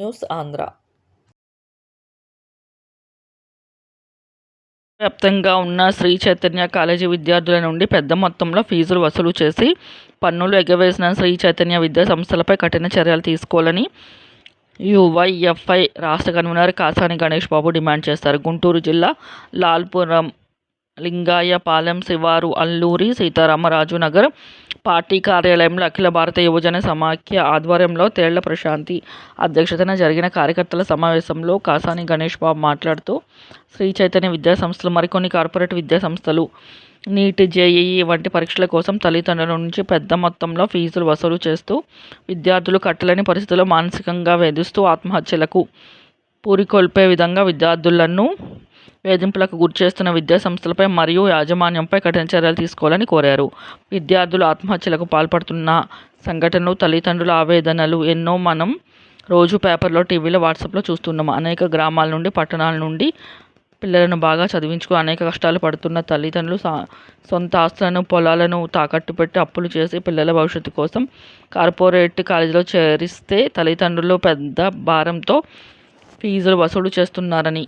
News Andhra. వ్యాప్తంగా ఉన్న Shri Chaitanya college విద్యార్థుల నుండి పెద్ద మొత్తంలో ఫీజులు వసూలు చేసి పన్నులు ఎగవేసిన శ్రీ చైతన్య విద్యా సంస్థలపై కఠిన చర్యలు తీసుకోవాలని యువైఎఫ్ఐ రాష్ట్ర కన్వీనర్ కాసాని గణేష్ బాబు డిమాండ్ చేశారు. గుంటూరు జిల్లా లాల్పురం లింగాయపాలెం శివారు అల్లూరి సీతారామరాజు నగర్ పార్టీ కార్యాలయంలో అఖిల భారత యువజన సమాఖ్య ఆధ్వర్యంలో తేళ్ల ప్రశాంతి అధ్యక్షతన జరిగిన కార్యకర్తల సమావేశంలో కాసాని గణేష్ బాబు మాట్లాడుతూ శ్రీ చైతన్య విద్యా సంస్థలు మరికొన్ని కార్పొరేట్ విద్యా సంస్థలు నీట్, జేఈఈ వంటి పరీక్షల కోసం తల్లిదండ్రుల నుంచి పెద్ద మొత్తంలో ఫీజులు వసూలు చేస్తూ విద్యార్థులు కట్టలేని పరిస్థితుల్లో మానసికంగా వేధిస్తూ ఆత్మహత్యలకు పూరికొల్పే విధంగా విద్యార్థులను వేధింపులకు గురిచేస్తున్న విద్యా సంస్థలపై మరియు యాజమాన్యంపై కఠిన చర్యలు తీసుకోవాలని కోరారు. విద్యార్థులు ఆత్మహత్యలకు పాల్పడుతున్న సంఘటనలు, తల్లిదండ్రుల ఆవేదనలు ఎన్నో మనం రోజు పేపర్లో, టీవీలో, వాట్సాప్లో చూస్తున్నాం. అనేక గ్రామాల నుండి, పట్టణాల నుండి పిల్లలను బాగా చదివించుకుని అనేక కష్టాలు పడుతున్న తల్లిదండ్రులు సొంత ఆస్తులను, పొలాలను తాకట్టు పెట్టి అప్పులు చేసి పిల్లల భవిష్యత్తు కోసం కార్పొరేట్ కాలేజీలో చేరిస్తే తల్లిదండ్రులు పెద్ద భారంతో ఫీజులు వసూలు చేస్తున్నారని